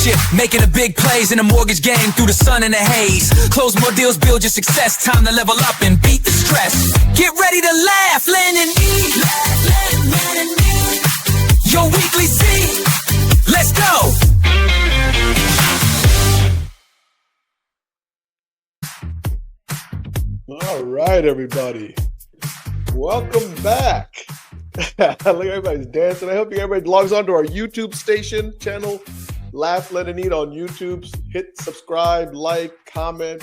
leadership, making a big plays in a mortgage game through the sun and the haze. Close more deals, build your success. Time to level up and beat the stress. Get ready to laugh, land and eat. Land and eat. Your weekly seat. Let's go. All right, everybody. Welcome back. Look, everybody's dancing. I hope everybody logs on to our YouTube station channel, Laugh, Let, and Eat on YouTube. Hit subscribe, like, comment.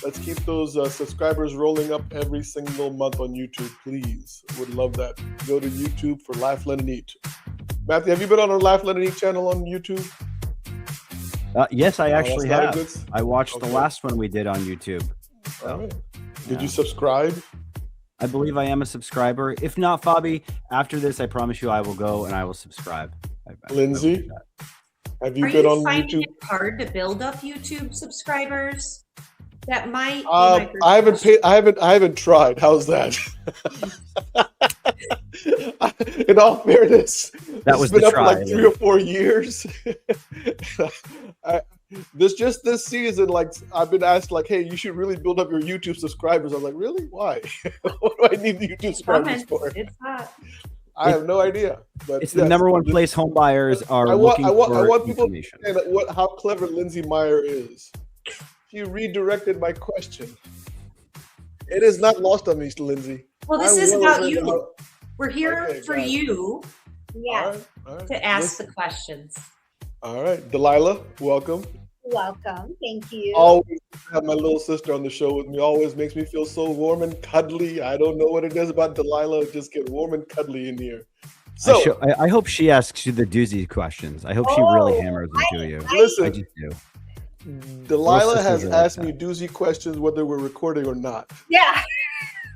Let's keep those subscribers rolling up every single month on YouTube, please. Would love that. Go to YouTube for Laugh, Let, and Eat. Matthew, have you been on our Laugh, Let, and Eat channel on YouTube? Yes, I actually have. I watched the last one we did on YouTube. All right. Did you subscribe? I believe I am a subscriber. If not, Fobby, after this, I promise you I will go and I will subscribe. Lindsay, have you Are been you on finding YouTube? it hard to build up YouTube subscribers? That might. I haven't tried. How's that? In all fairness, that was been the up try, for like 3 or 4 years. This season, like I've been asked, like, hey, you should really build up your YouTube subscribers. I'm like, really? Why? What do I need the YouTube subscribers for? It's hot. I have no idea. But it's the number one place home buyers are looking for information. I want people to understand how clever Lindsay Meyer is. She redirected my question. It is not lost on me, Lindsay. Well, this is about you. We're here for you. Yes. All right. To ask the questions. All right. Delilah, welcome. Welcome. Thank you. Always have my little sister on the show with me. Always makes me feel so warm and cuddly. I don't know what it is about Delilah. Just get warm and cuddly in here. So I hope she asks you the doozy questions. I hope she really hammers them to you. Listen, I just do. Delilah has asked me doozy questions whether we're recording or not. Yeah.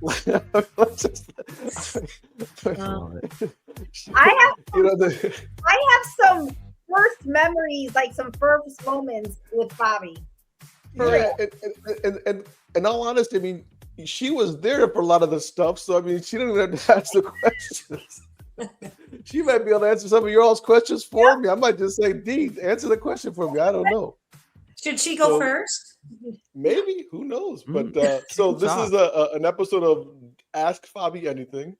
I have some first memories, like some first moments with Fobby. Yeah, and in all honesty, I mean, she was there for a lot of the stuff, so I mean, she didn't have to ask the questions. She might be able to answer some of your all's questions for me. I might just say, Dee, answer the question for me. I don't know. Should she go first? Maybe. Who knows? But so this is an episode of Ask Fobby Anything.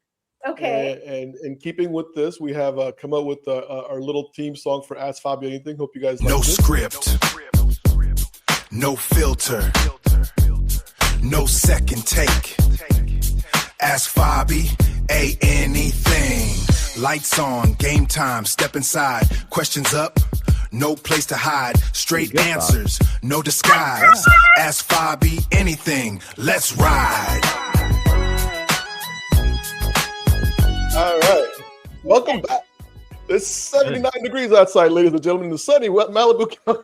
Okay. And in keeping with this, we have come up with our little theme song for Ask Fobby Anything. Hope you guys like it. No script. No filter. No second take. Ask Fobby anything. Lights on, game time, step inside. Questions up. No place to hide, straight answers, no disguise. Ask Fobby anything, let's ride. All right, welcome back. It's 79 degrees outside, ladies and gentlemen, in the sunny Malibu County.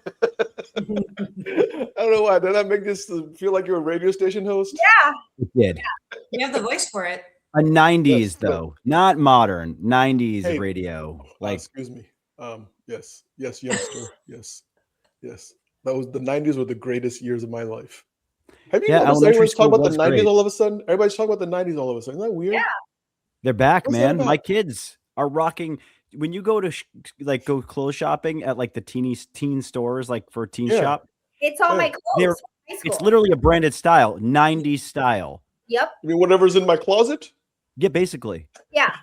I don't know why, did that make this feel like you're a radio station host? Yeah. It did. Yeah. You have the voice for it. A 90s, though, not modern, 90s radio. Like, excuse me. Yes, youngster. Yes. That was the 90s were the greatest years of my life. Have you noticed everyone's talking about the 90s great. All of a sudden? Everybody's talking about the 90s all of a sudden. Isn't that weird? Yeah. They're back, man. My kids are rocking. When you go to go clothes shopping at like the teen stores, like for teen shop, it's all my clothes. It's literally a branded style, 90s style. Yep. I mean, whatever's in my closet. Yeah, basically. Yeah.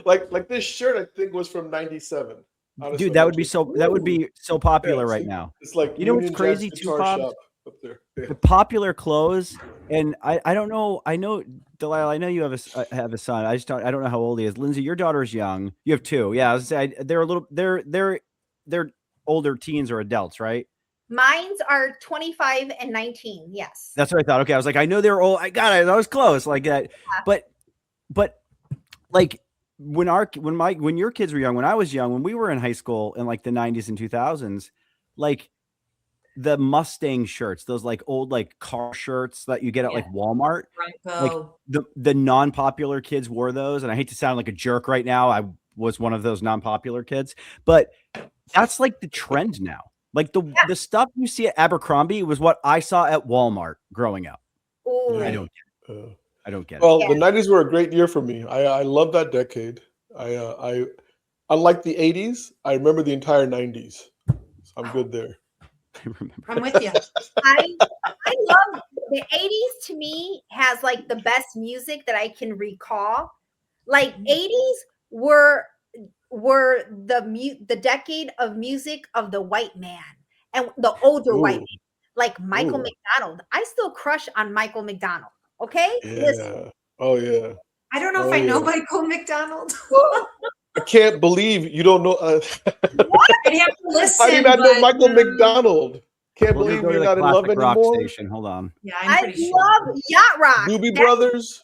Like this shirt, I think was from '97. Honestly, dude, that would be so popular right now. It's like, you know what's crazy too, Bob? Up there. Yeah. The popular clothes, and I don't know. I know, Delilah. I know you have a son. I don't know how old he is. Lindsay, your daughter's young. You have 2. Yeah, I was saying they're older teens or adults, right? Mine's are 25 and 19. Yes. That's what I thought. Okay, I was like, I know they're old. I got it. I was close, like that. Yeah. But like when your kids were young, when I was young, when we were in high school in like the 90s and 2000s, like the Mustang shirts, those like old like car shirts that you get at like Walmart. Like the non-popular kids wore those, and I hate to sound like a jerk right now. I was one of those non-popular kids, but that's like the trend now. Like the stuff you see at Abercrombie was what I saw at Walmart growing up. Ooh. I don't get it. I don't get it. Well, the 90s were a great year for me. I love that decade. I unlike the 80s, I remember the entire 90s. I'm good there. I'm with you. I love the 80s. To me, has like the best music that I can recall. Like 80s were the decade of music of the white man and the older white man, like Michael McDonald. I still crush on Michael McDonald. Okay, Yeah. listen. Oh yeah. I don't know if I know Michael McDonald. I can't believe you don't know. I'd have to listen. How do you not know Michael McDonald? Can't We'll believe go to you're the not in love classic rock anymore. station. Hold on. Yeah, I love yacht rock. Doobie Brothers.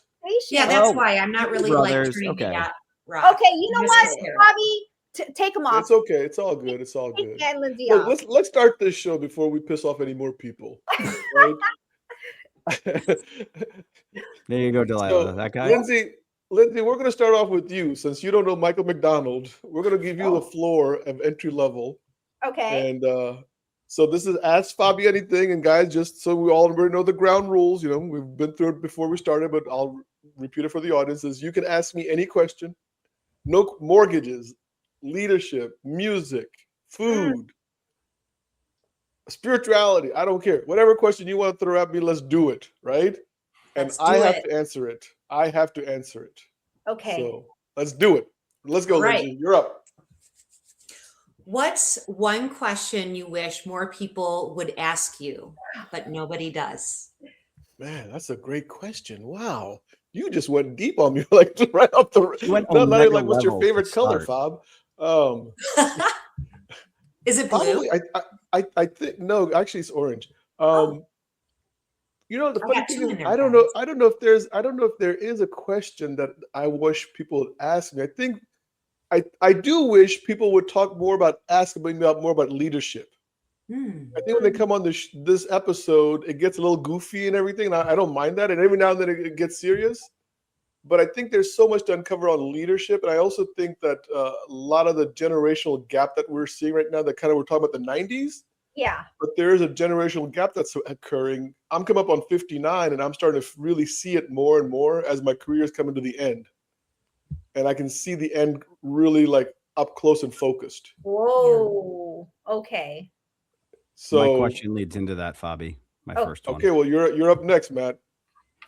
Yeah, that's why I'm not really Brothers, like turning okay. to yacht rock. Okay, you know what, Bobby? Take them off. It's okay. It's all good. It's all good. And Lindsay Look, off. let's start this show before we piss off any more people. Right? There you go, Delilah. So, That guy. Lindsay, we're going to start off with you. Since you don't know Michael McDonald, we're going to give you the floor of entry level. Okay. And so this is Ask Fobby Anything. And guys, just so we all already know the ground rules, you know, we've been through it before we started, but I'll repeat it for the audience. Is you can ask me any question. No mortgages, leadership, music, food, spirituality. I don't care. Whatever question you want to throw at me, let's do it. Right? And I have to answer it. I have to answer it. Okay. So let's do it. Let's go, Lindsay. You're up. What's one question you wish more people would ask you, but nobody does? Man, that's a great question. Wow. You just went deep on me, like right off the not even like what's your favorite color, Fob? Is it blue? Probably, I think no, actually it's orange. You know, the funny thing is, I don't know if there is a question that I wish people would ask me. I think I do wish people would talk more about more about leadership. I think when they come on this episode, it gets a little goofy and everything. And I don't mind that. And every now and then it gets serious. But I think there's so much to uncover on leadership. And I also think that a lot of the generational gap that we're seeing right now, that kind of we're talking about the 90s. Yeah. But there is a generational gap that's occurring. I'm coming up on 59 and I'm starting to really see it more and more as my career is coming to the end. And I can see the end really like up close and focused. Whoa. Okay. So my question leads into that, Fobby. My first one. Okay, well, you're up next, Matt.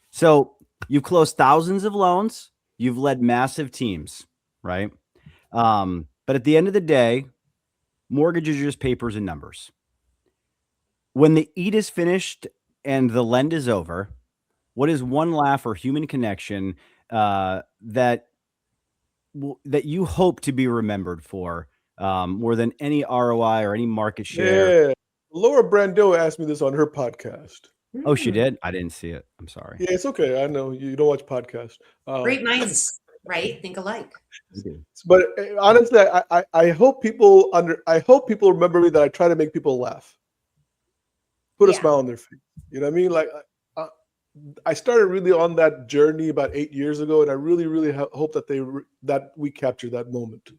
So you've closed thousands of loans. You've led massive teams, right? But at the end of the day, mortgages are just papers and numbers. When the eat is finished and the lend is over, what is one laugh or human connection that you hope to be remembered for more than any ROI or any market share? Yeah. Laura Brando asked me this on her podcast. Oh, she did? I didn't see it. I'm sorry. Yeah, it's okay. I know you don't watch podcasts. Great minds, right? Think alike. But honestly, I hope people remember me that I try to make people laugh. Put a smile on their face. You know what I mean? Like I started really on that journey about 8 years ago, and I really, really hope that we capture that moment.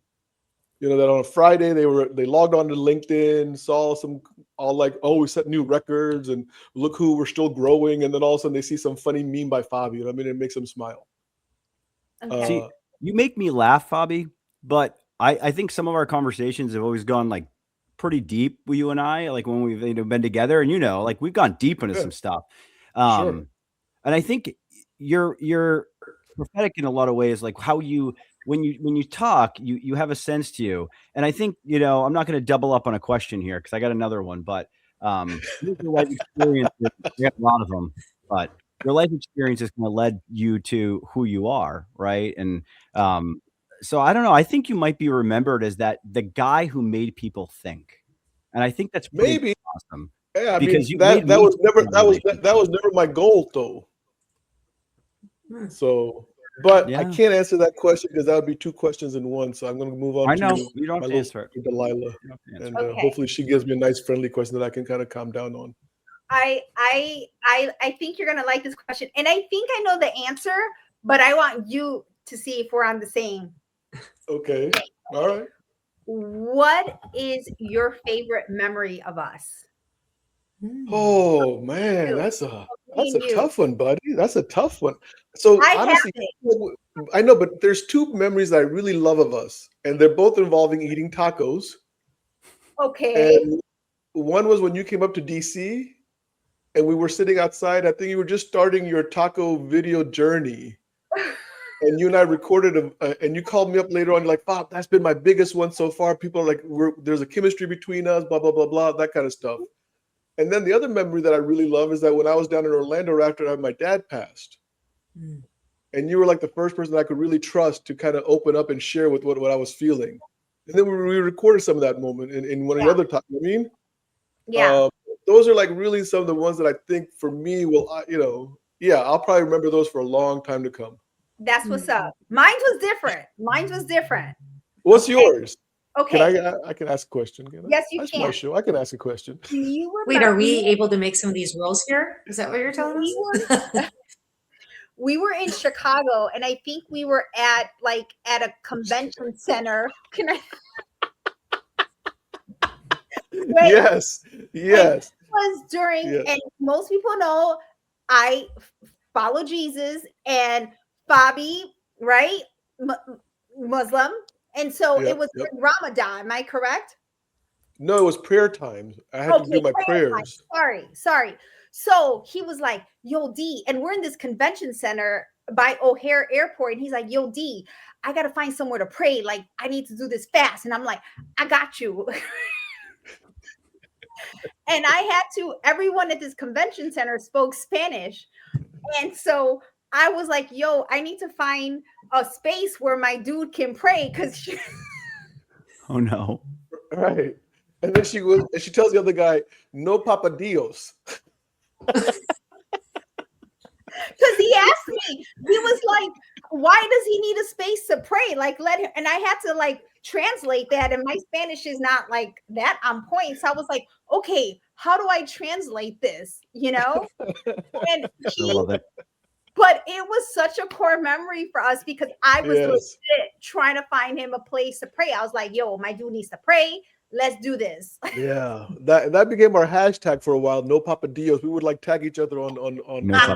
You know, that on a Friday they logged on to LinkedIn, saw all like, oh, we set new records and look who we're still growing, and then all of a sudden they see some funny meme by Fobby. You know what I mean? It makes them smile. Okay. See, you make me laugh, Fobby, but I think some of our conversations have always gone like pretty deep with you and I, like when we've been together, and like we've gone deep into some stuff. Sure. And I think you're prophetic in a lot of ways, like how you when you talk, you have a sense to you. And I think, I'm not going to double up on a question here because I got another one, but your life experience, we have a lot of them, but your life experience is going to lead you to who you are, right? And so I don't know. I think you might be remembered as the guy who made people think, and I think that's maybe awesome. Yeah, I mean that was never my goal, though. So, but I can't answer that question because that would be two questions in one. So I'm going to move on. I know you don't have to answer it, Delilah, and hopefully she gives me a nice, friendly question that I can kind of calm down on. I think you're gonna like this question, and I think I know the answer, but I want you to see if we're on the same. Okay. All right. What is your favorite memory of us? Oh man, that's a tough one, buddy. That's a tough one. So honestly, I know, but there's two memories that I really love of us, and they're both involving eating tacos. Okay. One was when you came up to DC and we were sitting outside. I think you were just starting your taco video journey. And you and I recorded, and you called me up later on. You're like, Bob, that's been my biggest one so far. People are like, there's a chemistry between us, blah, blah, blah, blah, that kind of stuff. And then the other memory that I really love is that when I was down in Orlando after my dad passed, and you were like the first person I could really trust to kind of open up and share with what I was feeling. And then we recorded some of that moment in one of the other times. I mean, those are like really some of the ones that I think for me will, I'll probably remember those for a long time to come. That's what's up. Mine was different. What's yours? Okay. I can ask a question. Yes, you That's can. my show. I can ask a question. Wait, are we able to make some of these rolls here? Is that what you're telling us? We were in Chicago, and I think we were at a convention center. Can I? Yes. It was during, and most people know I follow Jesus, and Fobby, right? Muslim. And so it was Ramadan. Am I correct? No, it was prayer time. I had to do my prayers. Sorry. So he was like, yo, D, and we're in this convention center by O'Hare Airport. And he's like, yo, D, I got to find somewhere to pray. Like, I need to do this fast. And I'm like, I got you. And I had to, everyone at this convention center spoke Spanish. And so I was like, yo, I need to find a space where my dude can pray. Because oh no. Right. And then she tells the other guy, no papa Dios. Because he asked me, he was like, why does he need a space to pray? Like, let him. And I had to like translate that. And my Spanish is not like that on point. So I was like, okay, how do I translate this? And I love it. But it was such a core memory for us because I was legit trying to find him a place to pray. I was like, yo, my dude needs to pray. Let's do this. Yeah, that became our hashtag for a while. No Papa Dios. We would like tag each other on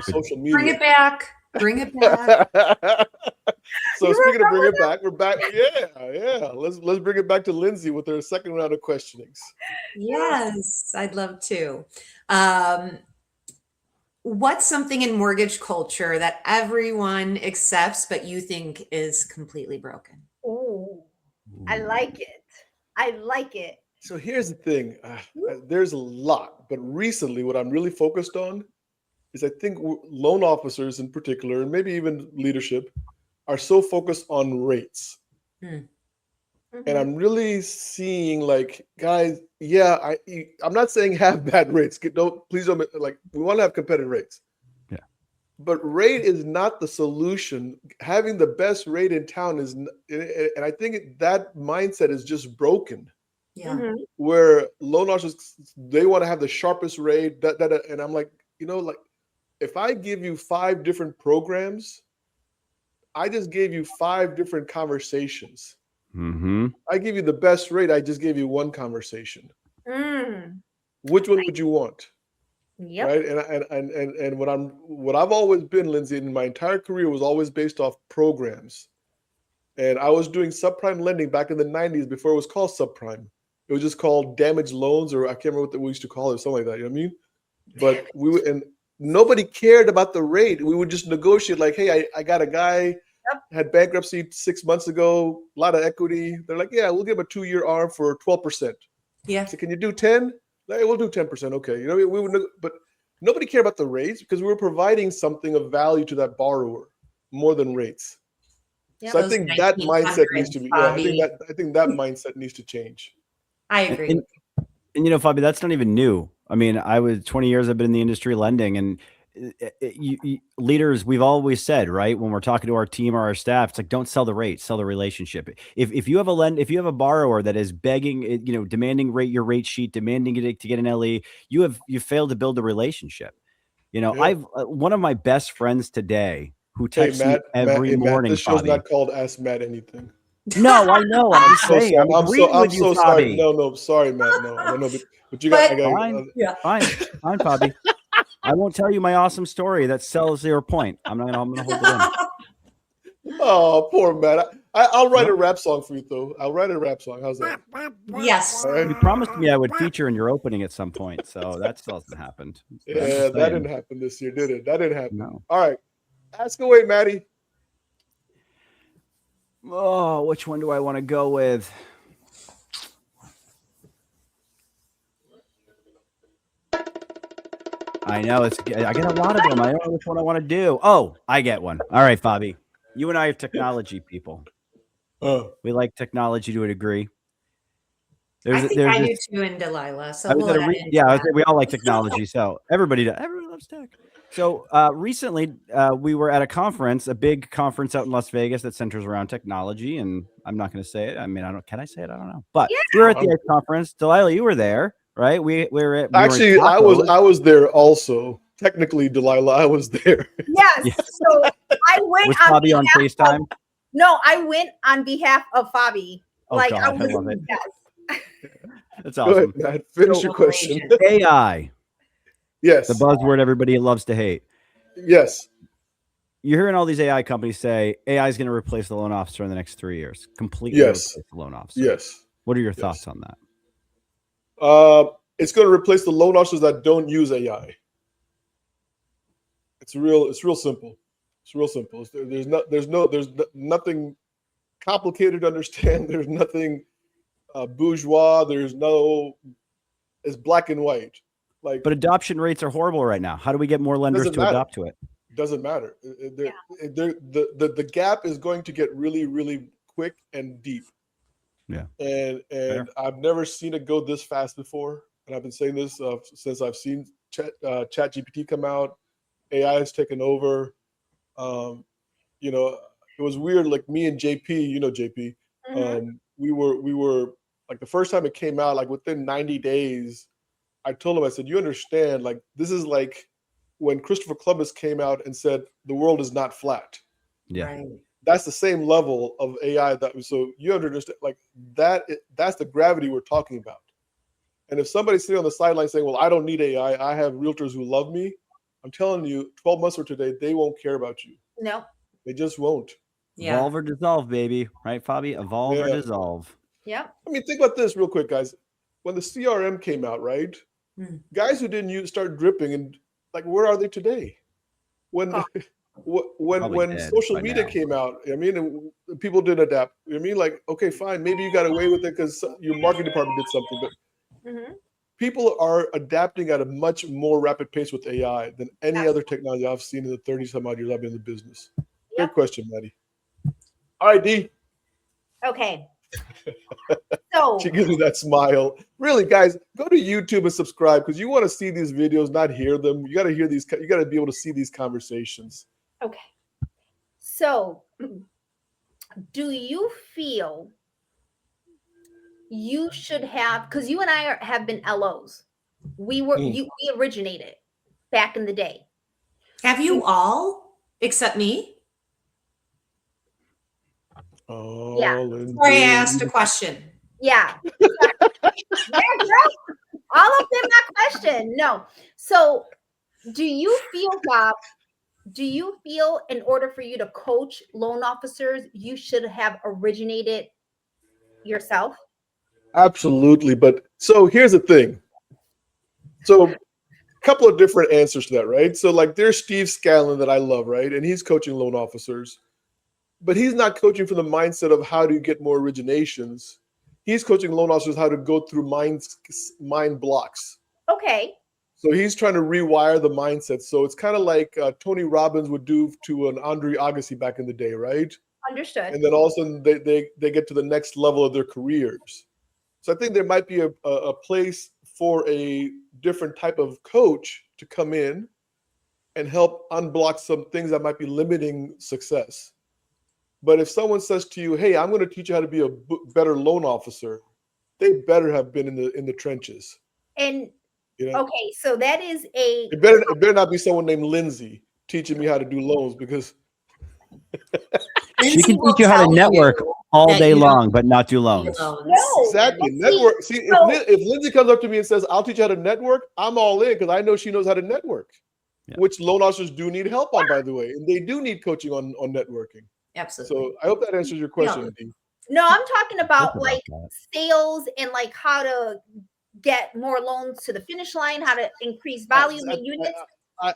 social media. Bring it back. So speaking of bring it back, we're back. Yeah. Let's bring it back to Lindsay with her second round of questionings. Yes, I'd love to. What's something in mortgage culture that everyone accepts but you think is completely broken? Oh, I like it. So here's the thing. There's a lot, but recently what I'm really focused on is I think loan officers in particular, and maybe even leadership, are so focused on rates. And I'm really seeing like, guys, I'm not saying have bad rates. Please don't, like, we want to have competitive rates. Yeah. But rate is not the solution. Having the best rate in town is, and I think that mindset is just broken. Yeah. Where loan officers, they want to have the sharpest rate, and I'm like, like, if I give you 5 different programs, I just gave you 5 different conversations. I give you the best rate. I just gave you one conversation. Which one would you want? Yep. Right. And what I've always been, Lindsay, in my entire career was always based off programs. And I was doing subprime lending back in the 90s before it was called subprime. It was just called damaged loans, or I can't remember what we used to call it, something like that. You know what I mean? But and nobody cared about the rate. We would just negotiate like, hey, I got a guy. Had bankruptcy 6 months ago, a lot of equity. They're like, yeah, we'll give a 2-year arm for 12%. Yeah. So can you do 10? Hey, we'll do 10%. Okay. We would, but nobody cared about the rates because we were providing something of value to that borrower more than rates. Yep. So I think that mindset needs to be. Yeah, I think that mindset needs to change. I agree. And Fobby, that's not even new. I mean, I was 20 years. I've been in the industry lending, and leaders, we've always said, right, when we're talking to our team or our staff, it's like, don't sell the rate, sell the relationship. If you have a borrower that is begging, demanding your rate sheet, demanding it to get an LE, you failed to build a relationship. I've one of my best friends today who texts me every morning. This show's not called Ask Matt Anything. No, I know. I'm just saying. I'm so sorry. No, sorry, Matt. No, but you got. Fine, Fobby. I won't tell you my awesome story that sells your point. I'm gonna hold it in. Oh, poor Matt. I'll write a rap song for you, though. I'll write a rap song. How's that? Yes. Right. You promised me I would feature in your opening at some point, so that still hasn't happened. Yeah, that didn't happen this year, did it? That didn't happen. No. All right. Ask away, Maddie. Oh, which one do I want to go with? I know I get a lot of them. I don't know which one I want to do. Oh, I get one. All right, Fobby. You and I are technology people. We like technology to a degree. I think I do too, and Delilah. So we all like technology. So everybody does. Everyone loves tech. So recently, we were at a conference, a big conference out in Las Vegas that centers around technology. And I'm not going to say it. I mean, can I say it? I don't know. But we were at the conference. Delilah, you were there, right? We were Actually, I was there also. Technically, Delilah, I was there. Yes. So I went was Fobby on FaceTime. No, I went on behalf of Fobby. Oh, like God, I love it. Yes. That's awesome. Go ahead, finish your question. AI. Yes. The buzzword everybody loves to hate. Yes. You're hearing all these AI companies say AI is going to replace the loan officer in the next 3 years. Completely replace the loan officer. Yes. What are your thoughts on that? It's going to replace the loan officers that don't use AI. It's real simple. It's real simple. There's nothing complicated to understand. There's nothing bourgeois. It's black and white. But adoption rates are horrible right now. How do we get more lenders to adopt to it? Doesn't matter. The gap is going to get really, really quick and deep. Yeah. And I've never seen it go this fast before. And I've been saying this since I've seen ChatGPT come out. AI has taken over. It was weird. Like me and JP, JP, we were like the first time it came out, like within 90 days, I told him, I said, you understand, like this is like when Christopher Columbus came out and said the world is not flat. Yeah. Right. That's the same level of AI so you understand like that's the gravity we're talking about. And if somebody's sitting on the sideline saying, well, I don't need AI, I have realtors who love me, I'm telling you, 12 months from today, they won't care about you. No. They just won't. Yeah. Evolve or dissolve, baby. Right, Fobby? Evolve or dissolve. Yeah. I mean, think about this real quick, guys. When the CRM came out, right? Guys who didn't start dripping, and like, where are they today? When social media came out, I mean, people didn't adapt. I mean, like, okay, fine, maybe you got away with it because your marketing department did something, but people are adapting at a much more rapid pace with AI than any other technology I've seen in the 30 some odd years I've been in the business. Good question, Maddie. All right, D. Okay. So she gives me that smile. Really, guys, go to YouTube and subscribe because you want to see these videos, not hear them. You got to hear these. You got to be able to see these conversations. Okay. So, do you feel you should have? Because you and I have been LOs. We originated back in the day. Have you all except me? Oh, yeah. Sorry, I asked a question. Yeah. Yeah, girl. All of them got question. No. So do you feel, Bob, in order for you to coach loan officers, you should have originated yourself? Absolutely. But so here's the thing. So a couple of different answers to that, right? So like there's Steve Scanlon that I love, right? And he's coaching loan officers. But he's not coaching from the mindset of how do you get more originations. He's coaching loan officers how to go through mind blocks. Okay. So he's trying to rewire the mindset. So it's kind of like Tony Robbins would do to an Andre Agassi back in the day, right? Understood. And then all of a sudden they get to the next level of their careers. So I think there might be a place for a different type of coach to come in and help unblock some things that might be limiting success. But if someone says to you, hey, I'm going to teach you how to be a better loan officer, they better have been in the trenches. And okay, so that is it better not be someone named Lindsay teaching me how to do loans because she can teach you how to network all day long, but not do loans. No, exactly. Network. See, if Lindsay comes up to me and says, I'll teach you how to network, I'm all in because I know she knows how to network, which loan officers do need help on, by the way. And they do need coaching on networking. Absolutely. So I hope that answers your question, Dee. No, I'm talking about like that. sales and like how to get more loans to the finish line, how to increase volume in units.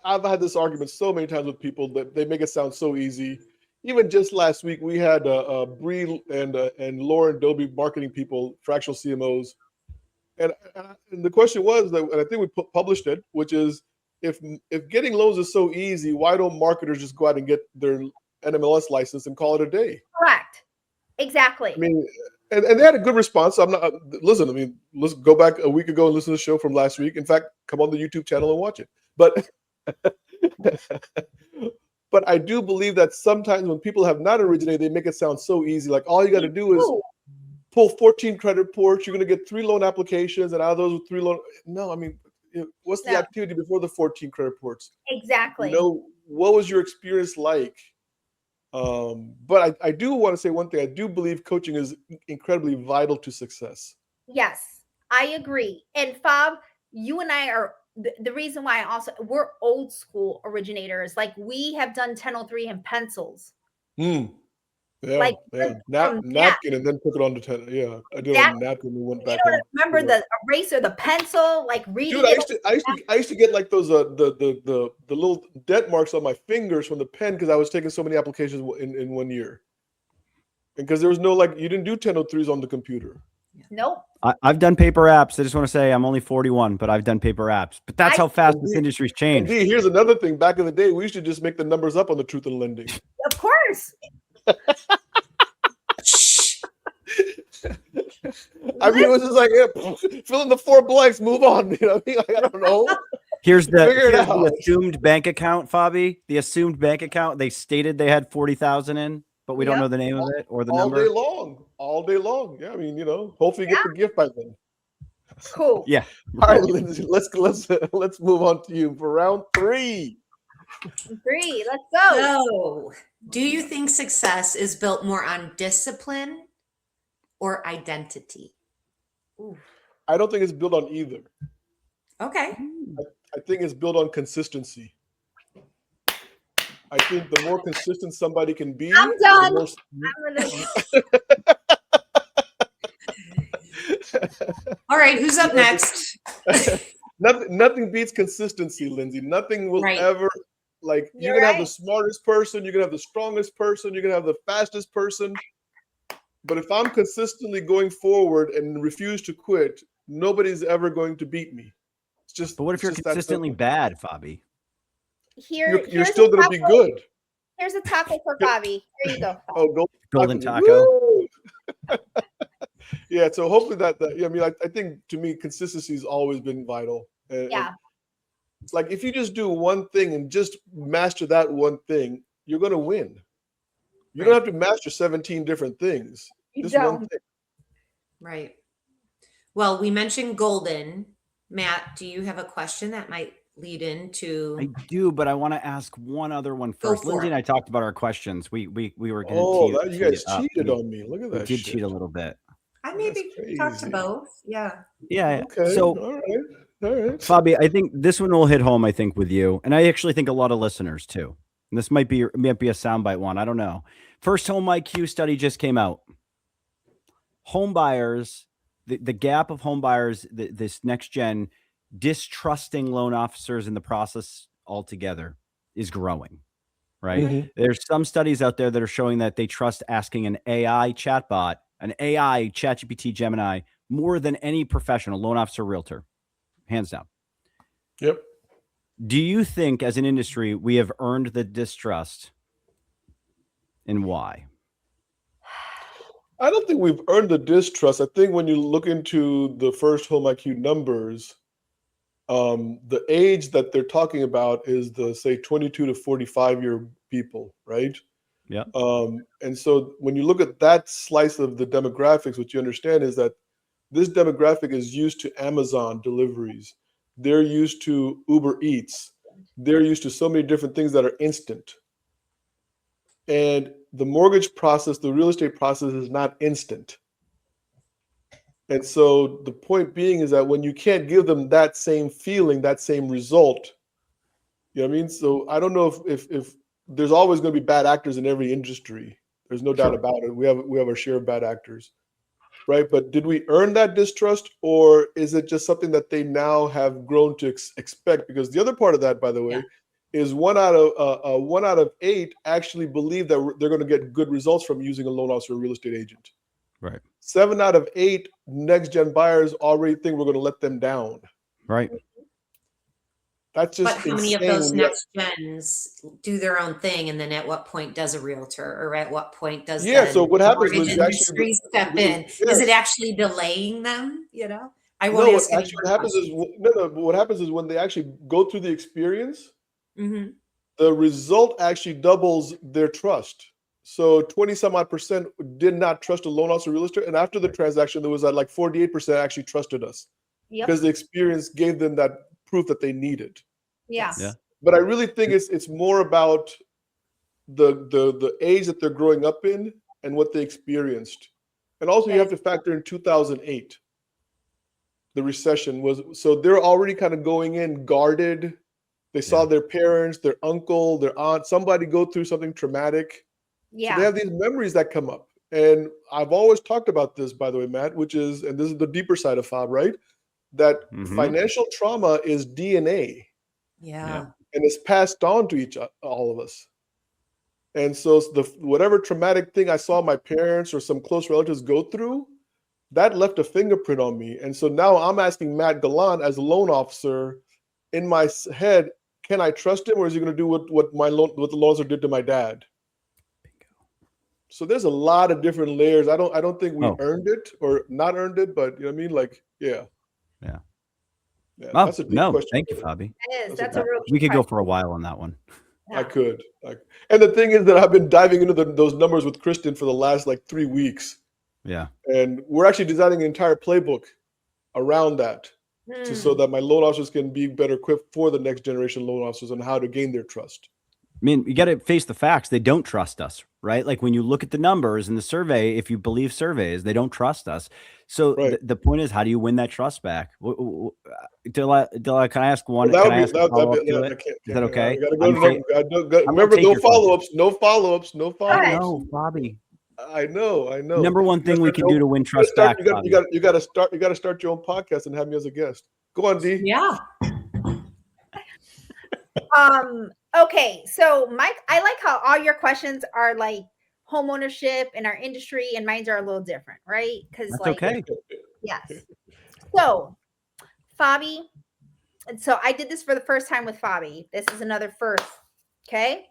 I've had this argument so many times with people that they make it sound so easy. Even just last week, we had Bree and Lauren Dobie, marketing people, fractional CMOs, and the question was that, and I think we published it, which is if getting loans is so easy, why don't marketers just go out and get their NMLS license and call it a day? Correct. Exactly. I mean, and they had a good response. I'm not listen. I mean, let's go back a week ago and listen to the show from last week. In fact, come on the YouTube channel and watch it. But but I do believe that sometimes when people have not originated, they make it sound so easy. Like all you got to do is pull 14 credit reports. You're going to get 3 loan applications, and out of those 3 loan. No, I mean, what's the activity before the 14 credit reports? Exactly. You know, what was your experience like? But I do want to say one thing. I do believe coaching is incredibly vital to success. Yes, I agree. And Fob, you and I are the reason why we're old school originators. Like we have done 1003 in pencils. Yeah, like napkin and then put it on the 10. Yeah, I did on napkin and went back. Remember the eraser, the pencil, like reading. Dude, I used to get like those the little dent marks on my fingers from the pen because I was taking so many applications in 1 year. And because there was no you didn't do 1003s on the computer. Nope. I've done paper apps. I just want to say I'm only 41, but I've done paper apps. But that's how fast this industry's changed. Indeed, here's another thing. Back in the day, we used to just make the numbers up on the truth in lending. Of course. I mean, it was just like fill in the 4 blanks, move on. You know what I mean? Like, I don't know. Here's the assumed bank account, Fobby. The assumed bank account. They stated they had 40,000 in, but we don't know the name of it or the number. All day long. Yeah, I mean, hopefully you get the gift by then. Cool. Yeah. All right, Lindsay, let's move on to you for round 3. 3. Let's go. So, do you think success is built more on discipline or identity? Ooh. I don't think it's built on either. Okay. I think it's built on consistency. I think the more consistent somebody can be, I'm done. All right, who's up next? Nothing beats consistency, Lindsay. Nothing will ever you're gonna have the smartest person, you're gonna have the strongest person, you're gonna have the fastest person. But if I'm consistently going forward and refuse to quit, nobody's ever going to beat me. It's just. But what if you're consistently bad, Fobby? You're still going to be good. Here's a taco for Fobby. Here you go. Oh, golden taco. Yeah. So hopefully that I mean, I think to me, consistency has always been vital. And it's like if you just do one thing and just master that one thing, you're going to win. You don't have to master 17 different things. Just one thing. Right. Well, we mentioned golden. Matt, do you have a question that might lead into? I do, but I want to ask one other one first. Lindsay and I talked about our questions. We were going to. Oh, you guys cheated on me. Look at that. We did cheat a little bit. I maybe talked to both. Yeah. Yeah. Okay. So, all right. Fobby, I think this one will hit home. I think with you, and I actually think a lot of listeners too. And this might be a soundbite one. I don't know. First home IQ study just came out. Home buyers, the gap of home buyers, this next gen distrusting loan officers in the process altogether is growing, right? Mm-hmm. There's some studies out there that are showing that they trust asking an AI chatbot, an AI ChatGPT Gemini, more than any professional loan officer, realtor, hands down. Yep. Do you think as an industry, we have earned the distrust, and why? I don't think we've earned the distrust. I think when you look into the first home IQ numbers, the age that they're talking about is the, say, 22 to 45-year people, right? Yeah. And so when you look at that slice of the demographics, what you understand is that this demographic is used to Amazon deliveries. They're used to Uber Eats. They're used to so many different things that are instant. And the mortgage process, the real estate process is not instant. And so the point being is that when you can't give them that same feeling, that same result, you know what I mean? So I don't know if there's always going to be bad actors in every industry. There's no doubt about it. We have our share of bad actors, right? But did we earn that distrust, or is it just something that they now have grown to expect? Because the other part of that, by the way, is 1 out of 8 actually believe that they're going to get good results from using a loan officer or real estate agent. Right. 7 out of 8 next gen buyers already think we're going to let them down. Right. That's just But how many of those next gens do their own thing, and then at what point does a realtor, or at what point does so what happens mortgage is industry step in? Yes. Is it actually delaying them? You know, I No, won't what ask any actually more happens is questions. but what happens is when they actually go through the experience, Mhm. the result actually doubles their trust. So 20 some odd percent did not trust a loan officer or real estate, and after the transaction, there was like 48% actually trusted us because the experience gave them that proof that they needed. Yeah. Yeah. But I really think it's more about the age that they're growing up in and what they experienced. And also you have to factor in 2008. The recession was, so they're already kind of going in guarded. They saw their parents, their uncle, their aunt, somebody go through something traumatic. So they have these memories that come up. And I've always talked about this, by the way, Matt, which is, and this is the deeper side of FOB, right? That financial trauma is DNA. Yeah. And it's passed on to all of us. And so whatever traumatic thing I saw my parents or some close relatives go through, that left a fingerprint on me. And so now I'm asking Matt Galan as a loan officer in my head, can I trust him, or is he going to do what the loan officer did to my dad? So there's a lot of different layers. I don't think we earned it or not earned it, but you know what I mean? Like, yeah. Oh, That's a deep no, question. thank you, Fobby. It is. That's a real We could go question. for a while on that one. I could. And the thing is that I've been diving into those numbers with Kristen for the last 3 weeks. Yeah. And we're actually designing an entire playbook around that so that my loan officers can be better equipped for the next generation loan officers on how to gain their trust. I mean, you got to face the facts. They don't trust us, right? Like when you look at the numbers in the survey, if you believe surveys, they don't trust us. So the point is, how do you win that trust back? Delilah, can I ask one? Well, can I ask a follow-up to it? Is that okay? Remember, no follow-ups. No follow-ups. No follow-ups. I know, Bobby. I know. Number one thing we can do to win trust back. You got to start your own podcast and have me as a guest. Go on, D. Yeah. Okay, so Mike, I like how all your questions are like home ownership and our industry, and mine are a little different, right? Because okay. Yes. So, Fobby, and so I did this for the first time with Fobby. This is another first. Okay.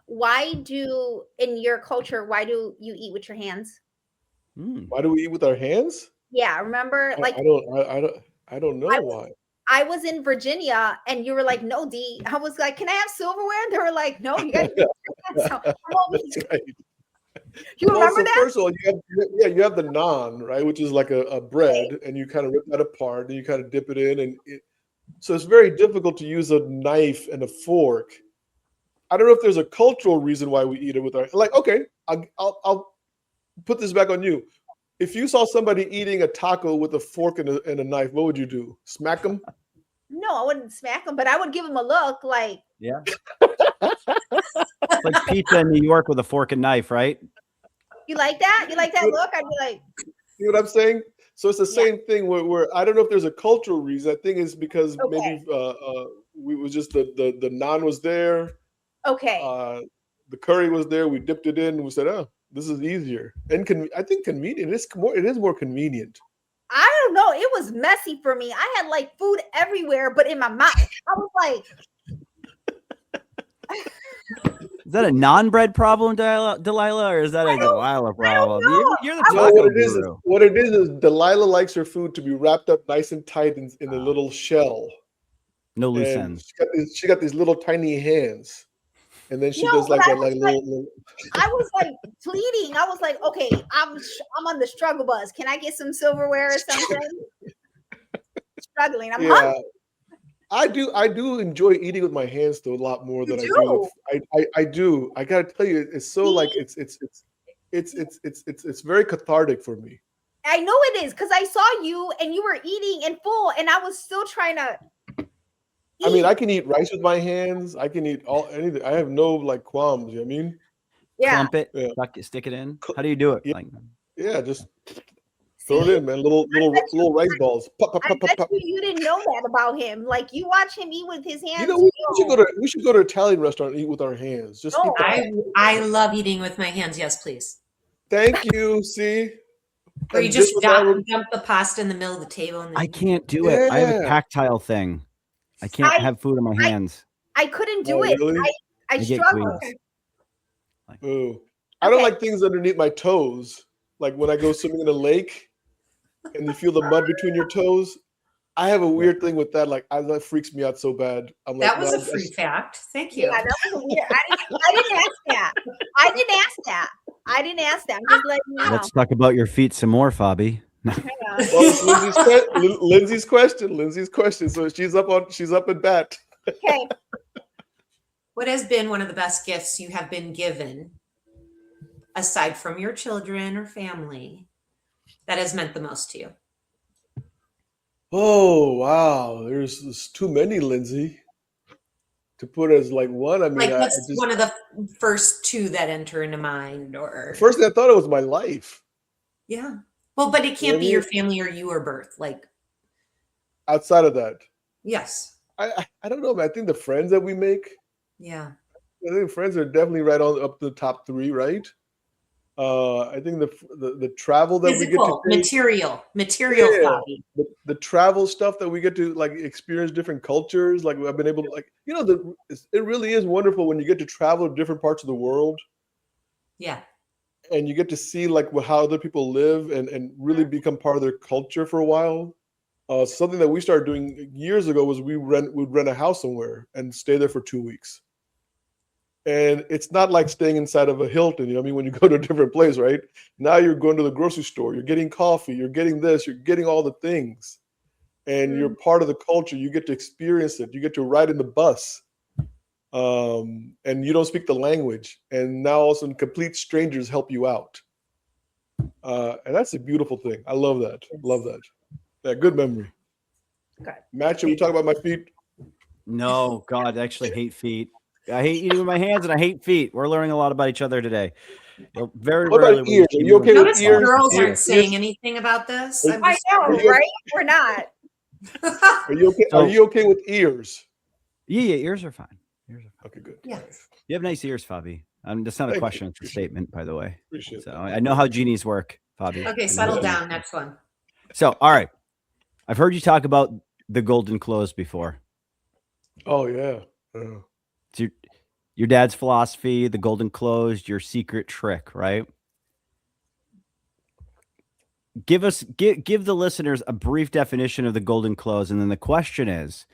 In your culture, why do you eat with your hands? Why do we eat with our hands? Yeah, remember, I don't know why. I was in Virginia and you were like, no, D. I was like, can I have silverware? And they were like, no, you got to That's right. You remember that? First of all, you have the naan, right, which is like a bread, and you kind of rip that apart and you kind of dip it in, so it's very difficult to use a knife and a fork. I don't know if there's a cultural reason why we eat it with our okay, I'll put this back on you. If you saw somebody eating a taco with a fork and a knife, what would you do? Smack them? No, I wouldn't smack them, but I would give them a look like. Yeah. It's like pizza in New York with a fork and knife, right? You like that? You like that look? I'd be like. See what I'm saying? So it's the same thing where I don't know if there's a cultural reason. I think it's because maybe we was just the naan was there. Okay. The curry was there. We dipped it in and we said, oh, this is easier. And I think convenient. It is more convenient. I don't know. It was messy for me. I had like food everywhere, but in my mouth. I was like. Is that a non-bread problem, Delilah, or is that a Delilah problem? You're the what it is Delilah likes her food to be wrapped up nice and tight in a little shell. No loose ends. She got these little tiny hands. And then she does like that, little. I was like pleading. I was like, okay, I'm on the struggle bus. Can I get some silverware or something? Struggling. I'm hungry. I do enjoy eating with my hands though a lot more than I do. I do. I gotta tell you, it's so like it's very cathartic for me. I know it is because I saw you and you were eating and full, and I was still trying to. I mean, I can eat rice with my hands. I can eat anything. I have no qualms. You know what I mean? Yeah. Clump it, Yeah. stick it in. How do you do it? Yeah. Like, Yeah, just throw it See? in, man. Little rice balls. Pop, pop, I pop, pop, bet pop. you didn't know that about him. Like you watch him eat with his hands. You know, we should go to an Italian restaurant and eat with our hands. Just eat the I love eating with my hands. Yes, please. Thank you. See? Or you And just with that, dump the pasta in the middle of the table. And then I can't do it. I have a Yeah. tactile thing. I can't have food in my hands. I couldn't do Oh, it. really? I get struggle. queasy. Ooh. I don't Okay. like things underneath my toes. Like when I go swimming in a lake and you feel the mud between your toes. I have a weird thing with that. Like that freaks me out so bad. I'm like, that was no, a free fact. Thank you. Yeah, that was weird. I didn't ask that. I didn't ask that. I'm just letting you know. Let's talk about your feet some more, Fobby. Well, it's Lindsay's question. So she's up at bat. Okay. What has been one of the best gifts you have been given, aside from your children or family, that has meant the most to you? Oh wow, there's too many, Lindsay, to put as like one. I mean, Like, I what's just one of the first two that enter into mind? Or first thing I thought it was my life. yeah, well, but it You know can't what I be your mean? family or you or birth. Like, Outside of that, yes, I don't know, man. I think the friends that we make, yeah, I think friends are definitely right on up to the top 3, right? I think the travel that we get to physical, take, material, yeah, Fobby. the travel stuff that we get to like experience different cultures. Like I've been able to like, you know, it really is wonderful when you get to travel to different parts of the world Yeah, and you get to see like how other people live and really become part of their culture for a while. Something that we started doing years ago was we'd rent a house somewhere and stay there for 2 weeks. And it's not like staying inside of a Hilton, you know what I mean? When you go to a different place, right? Now you're going to the grocery store, you're getting coffee, you're getting this, you're getting all the things. And you're part of the culture. You get to experience it. You get to ride in the bus. And you don't speak the language. And now all of a sudden complete strangers help you out. And that's a beautiful thing. I love that. Love that. Yeah, good memory. Okay. Matt, should we talk about my feet? No, God, I actually hate feet. I hate eating with my hands and I hate feet. We're learning a lot about each other today. Very What rarely about will ears? see Are me you okay with notice with ears? girls aren't Ears? saying anything about this. I'm I just, know, Are you- right? We're not. Are you okay? So- Are you okay with ears? Yeah, ears are fine. Ears are fine. Okay, good. Yeah. You have nice ears, Fobby. That's not a Thank you. question, it's a Appreciate it. statement, by the way. Appreciate So that. I know how genies work, Fobby. okay, I know settle how down. genies- Next one. So, all right. I've heard you talk about the golden clothes before. Oh yeah. It's your dad's philosophy, the golden clothes, your secret trick, right? Give the listeners a brief definition of the golden clothes, and then the question is,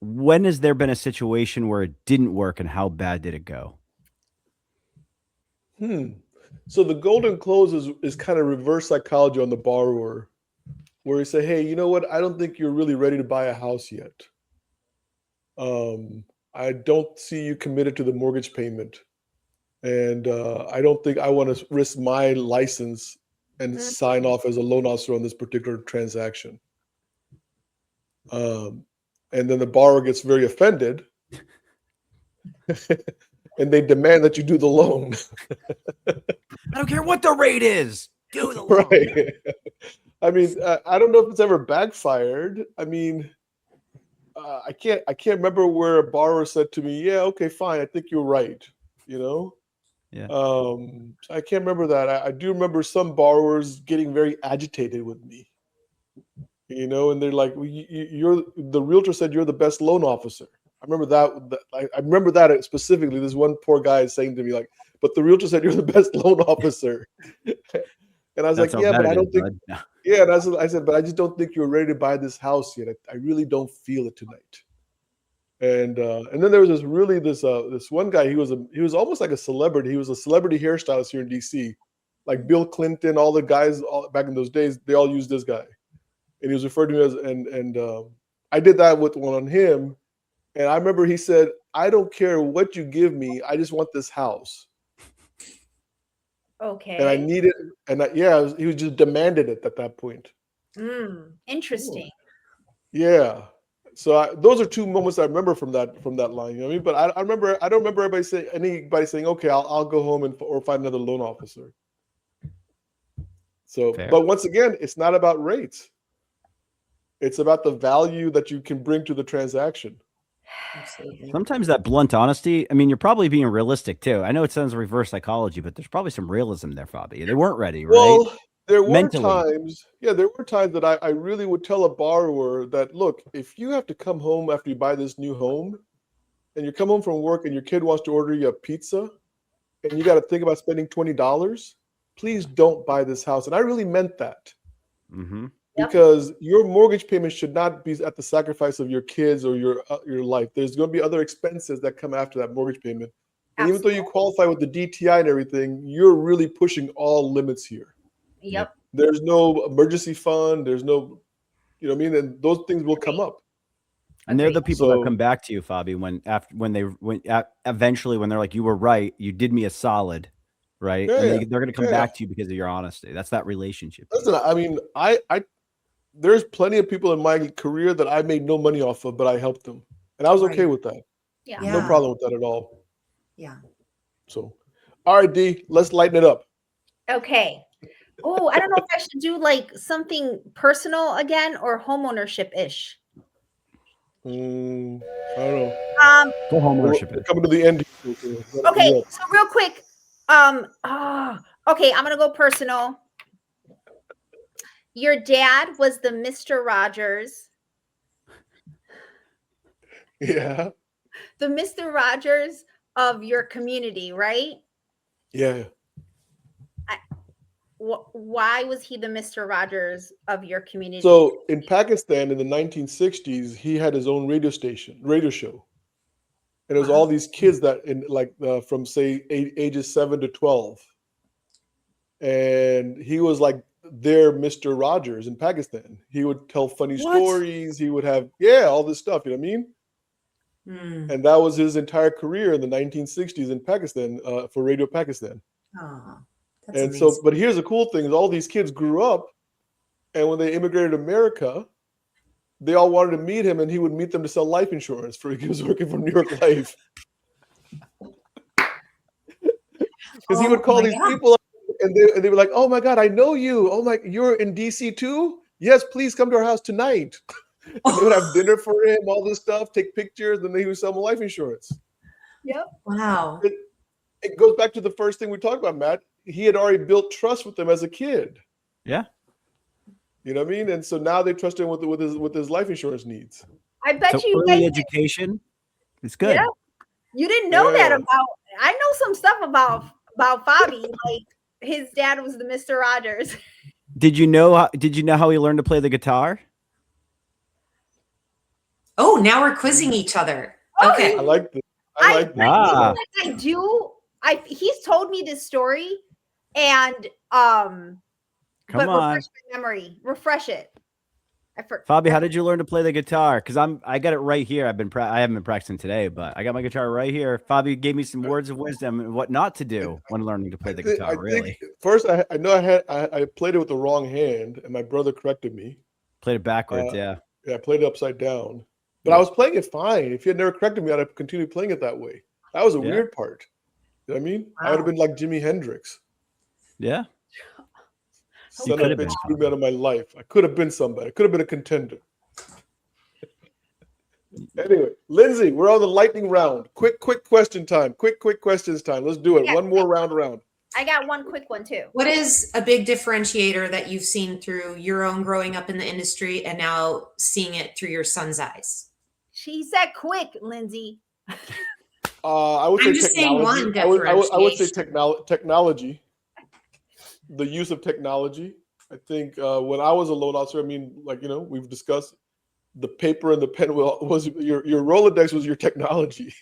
when has there been a situation where it didn't work, and how bad did it go? So the golden close is kind of reverse psychology on the borrower, where you say, hey, you know what? I don't think you're really ready to buy a house yet. I don't see you committed to the mortgage payment. And I don't think I want to risk my license and sign off as a loan officer on this particular transaction. And then the borrower gets very offended and they demand that you do the loan. I don't care what the rate is. Do the loan. Right. I mean, I don't know if it's ever backfired. I mean, I can't remember where a borrower said to me, yeah, okay, fine. I think you're right. You know? Yeah. I can't remember that. I do remember some borrowers getting very agitated with me, you know, and they're like, you're the realtor said you're the best loan officer. I remember that. I remember that specifically. This one poor guy is saying to me like, but the realtor said you're the best loan officer. And I was That's like, how yeah, bad but it I don't is, think, bud. No. yeah. And I said, but I just don't think you're ready to buy this house yet. I really don't feel it tonight. And then there was this one guy. He was almost like a celebrity. He was a celebrity hairstylist here in DC, like Bill Clinton. All the guys back in those days, they all used this guy, and he was referred to me as. And I did that with one on him, and I remember he said, "I don't care what you give me. I just want this house." Okay. And I need it. And he was just demanded it at that point. Interesting. Yeah. So those are two moments I remember from that line. You know what I mean? But I don't remember anybody saying, okay, I'll go home or find another loan officer. So, Fair. but once again, it's not about rates. It's about the value that you can bring to the transaction. Absolutely. Sometimes that blunt honesty, I mean, you're probably being realistic too. I know it sounds reverse psychology, but there's probably some realism there, Fobby. They weren't ready, right? Well, there were Mentally. times that I really would tell a borrower that, look, if you have to come home after you buy this new home and you come home from work and your kid wants to order you a pizza and you got to think about spending $20, please don't buy this house. And I really meant that. Mm-hmm. Because your mortgage payment should not be at the sacrifice of your kids or your life. There's going to be other expenses that come after that mortgage payment. And even though you qualify with the DTI and everything, you're really pushing all limits here. Yep. There's no emergency fund. There's no, you know what I mean? And those things will come up. And they're the people that come back to you, Fobby, eventually when they're like, you were right, you did me a solid, right? Yeah, and they're going to come back to you because of your honesty. That's that relationship. Listen, I mean, there's plenty of people in my career that I made no money off of, but I helped them. And I was okay with that. Yeah. No problem with that at all. Yeah. So, all right, D, let's lighten it up. Okay. Oh, I don't know if I should do like something personal again or homeownership-ish. I don't know. Go homeownership. We're coming to the end. Okay, so real quick. Okay, I'm gonna go personal. Your dad was the Mr. Rogers. Yeah. The Mr. Rogers of your community, right? Yeah. Why was he the Mr. Rogers of your community? So in Pakistan in the 1960s, he had his own radio show. And it was all these kids that from say ages 7 to 12. And he was like their Mr. Rogers in Pakistan. He would tell funny stories. He would have, all this stuff. You know what I mean? Mm. And that was his entire career in the 1960s in Pakistan for Radio Pakistan. Oh, that's and amazing. so, but here's the cool thing: is all these kids grew up, and when they immigrated to America, they all wanted to meet him, and he would meet them to sell life insurance. He was working for New York Life, because he would call these people up, and they were like, "Oh my God, I know you! Oh my, you're in DC too? Yes, please come to our house tonight." And they would have dinner for him, all this stuff, take pictures, and then he would sell them life insurance. Yep. Wow. It goes back to the first thing we talked about, Matt. He had already built trust with them as a kid. Yeah. You know what I mean? And so now they trust him with his life insurance needs. I bet you early education. It's good. Yeah. You didn't know that about. I know some stuff about Fobby. Like his dad was the Mr. Rogers. Did you know how he learned to play the guitar? Oh, now we're quizzing each other. Okay. I like this. I like this. I do. He's told me this story, and Come on, refresh my memory. Refresh it. Fobby, how did you learn to play the guitar? Because I got it right here. I haven't been practicing today, but I got my guitar right here. Fobby gave me some words of wisdom and what not to do when learning to play the guitar. Really. First, I know I played it with the wrong hand, and my brother corrected me. Played it backwards. Yeah, I played it upside down. But I was playing it fine. If you had never corrected me, I'd have continued playing it that way. That was a weird part. You know what I mean? I would have been like Jimi Hendrix. Yeah. Son of a bitch screwed me out of my life. I could have been somebody. I could have been a contender. Anyway, Lindsay, we're on the lightning round. Quick question time. Quick questions time. Let's do it. Yeah. One more round. I got one quick one too. What is a big differentiator that you've seen through your own growing up in the industry and now seeing it through your son's eyes? She said quick, Lindsay. I would say technology. I would say technology. The use of technology. I think when I was a loan officer, I mean, we've discussed, the paper and the pen was your Rolodex was your technology.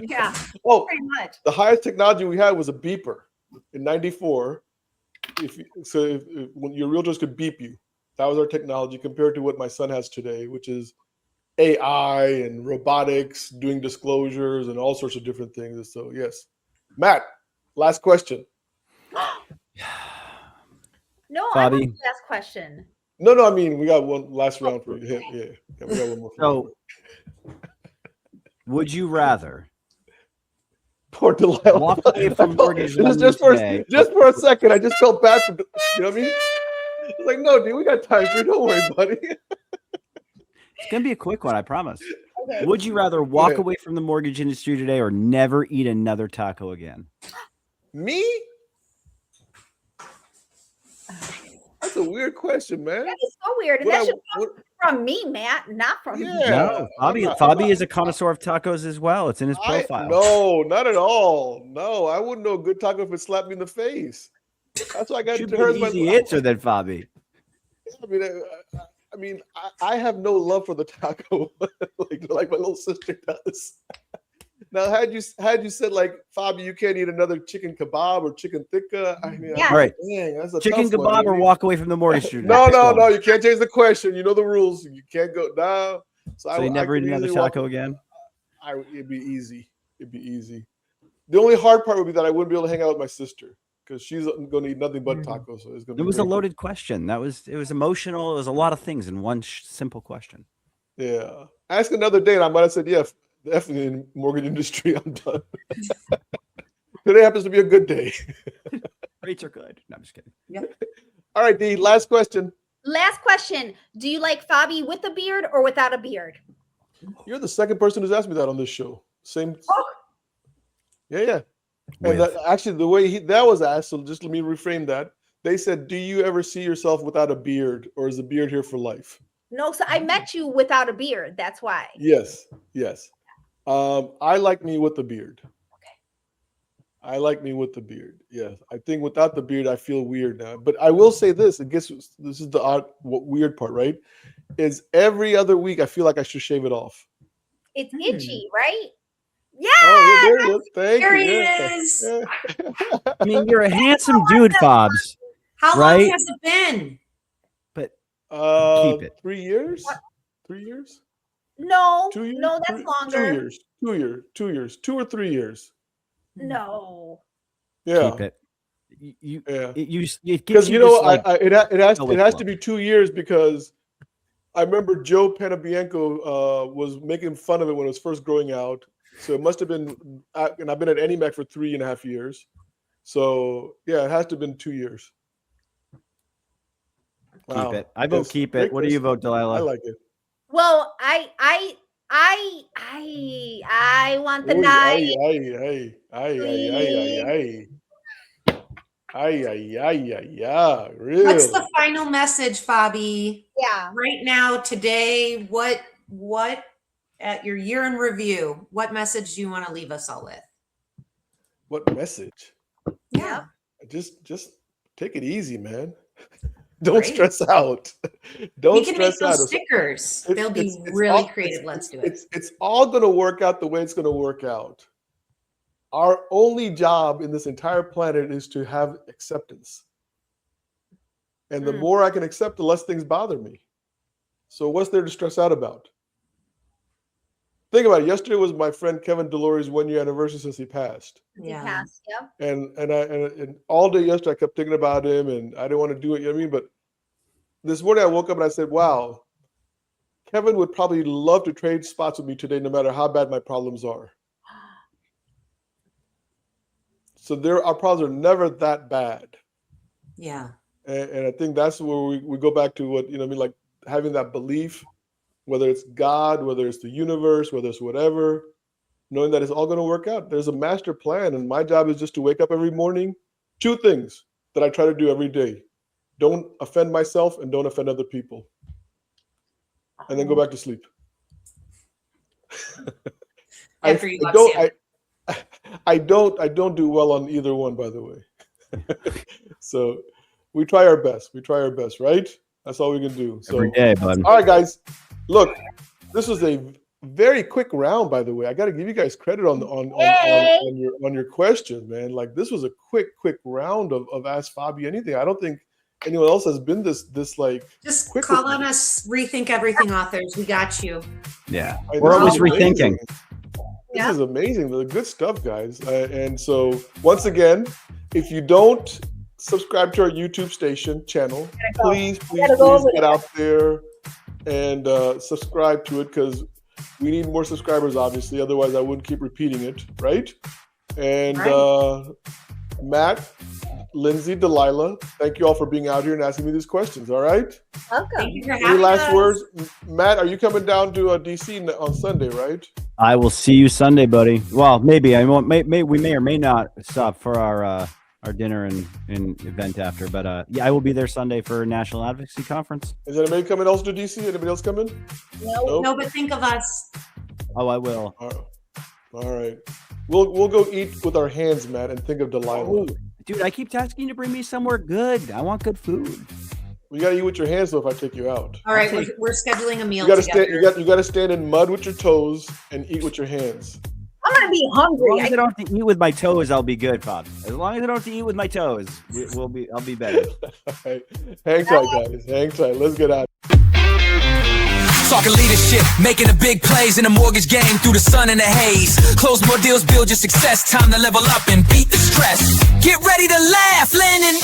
Yeah. Oh, pretty much. The highest technology we had was a beeper in '94. When your realtors could beep you, that was our technology compared to what my son has today, which is AI and robotics, doing disclosures and all sorts of different things. So yes, Matt, last question. No, Fobby. I want the last question. No. I mean, we got one last round for him. Yeah, we got one more. So, would you rather Poor Delilah. walk away from mortgage lending just for today? a second, I just felt bad for. You know what I mean? Like, no, dude, we got time for you. Don't worry, buddy. It's gonna be a quick one, I promise. Okay. Would you rather walk away from the mortgage industry today or never eat another taco again? Me? That's a weird question, man. That is so weird. And that should come from me, Matt, not from you. No, Fobby is a connoisseur of tacos as well. It's in his profile. No, not at all. No, I wouldn't know a good taco if it slapped me in the face. That's why I got to an easy answer then, Fobby. I mean, I have no love for the taco like my little sister does. Now, had you said like, Fobby, you can't eat another chicken kebab or chicken tikka, I mean, all right, dang, that's a chicken tough kebab one, or walk away from the mortgage. No, you can't change the question. You know the rules. You can't go down. So you never eat another taco again? It'd be easy. The only hard part would be that I wouldn't be able to hang out with my sister because she's going to eat nothing but tacos. So it was a loaded question. It was emotional. It was a lot of things in one simple question. Yeah. Ask another day and I might have said, yeah, definitely in the mortgage industry, I'm done. Today happens to be a good day. Rates are good. No, I'm just kidding. Yep. All right, Dee, last question. Last question. Do you like Fobby with a beard or without a beard? You're the second person who's asked me that on this show. Same. Oh. Yeah. And actually, the way that was asked, so just let me reframe that. They said, do you ever see yourself without a beard or is the beard here for life? No, so I met you without a beard. That's why. Yes. I like me with the beard. Okay. I like me with the beard. Yes. I think without the beard, I feel weird now. But I will say this, this is the weird part, right? Is every other week, I feel like I should shave it off. It's itchy, right? Yeah. Oh, there he is. Thank There you. he is. I mean, you're a handsome dude, Fobs. How long has it been? But keep it. 3 years? What? 3 years? No. 2 years? No, that's longer. 2 years. 2 years. 2 or 3 years. No. Yeah. Keep it. Because it has to be 2 years because I remember Joe Panabianco was making fun of it when it was first growing out. So it must have been, and I've been at AnyMac for 3.5 years. So yeah, it has to have been 2 years. Keep it. I vote keep it. What do you vote, Delilah? I like it. Well, I want the night. Really? What's the final message, Fobby? Yeah. Right now, today, what at your year in review, what message do you want to leave us all with? What message? Yeah. Just take it easy, man. Don't stress out. Don't stress out. We can make those stickers. They'll be really creative. Let's do it. It's all going to work out the way it's going to work out. Our only job in this entire planet is to have acceptance. And the more I can accept, the less things bother me. So what's there to stress out about? Think about it. Yesterday was my friend Kevin Delorey's 1 year anniversary since he passed. Yeah. He passed, yep. And all day yesterday I kept thinking about him and I didn't want to do it, you know what I mean? But this morning I woke up and I said, wow, Kevin would probably love to trade spots with me today no matter how bad my problems are. So our problems are never that bad. Yeah. And I think that's where we go back to what, you know what I mean, like having that belief, whether it's God, whether it's the universe, whether it's whatever, knowing that it's all going to work out. There's a master plan. And my job is just to wake up every morning. 2 things that I try to do every day. Don't offend myself and don't offend other people. And then go back to sleep. After you love I don't do well on either one, by the way. So we try our best. Right? That's all we can do. So, every day, bud. All right, guys. Look, this was a very quick round, by the way. I got to give you guys credit on your questions, man. Like this was a quick round of Ask Fobby Anything. I don't think anyone else has been this like. Just call on us, Rethink Everything authors. We got you. Yeah, we're always rethinking. This is amazing. The good stuff, guys. And so once again, if you don't subscribe to our YouTube station channel. Please get out there and subscribe to it, because we need more subscribers, obviously. Otherwise, I wouldn't keep repeating it, right? And Matt, Lindsay, Delilah, thank you all for being out here and asking me these questions. All right. Welcome. Thank you for Any having last us. words? Matt, are you coming down to DC on Sunday, right? I will see you Sunday, buddy. Well, maybe I won't. We may or may not stop for our dinner and event after. But yeah, I will be there Sunday for National Advocacy Conference. Is anybody coming else to DC? Anybody else coming? No, but think of us. Oh, I will. All right. We'll go eat with our hands, Matt, and think of Delilah. Oh, dude, I keep asking you to bring me somewhere good. I want good food. You gotta eat with your hands though if I take you out. All right, we're scheduling a meal You gotta together. you gotta stand in mud with your toes and eat with your hands. I'm gonna be As long hungry. as I don't have to eat with my toes, I'll be good, Bob. As long as I don't have to eat with my toes, I'll be better. All right. Hang tight, guys. Hang tight. Let's get out. Talking leadership, making the big plays in the mortgage game through the sun and the haze. Close more deals, build your success. Time to level up and beat the stress. Get ready to laugh, land and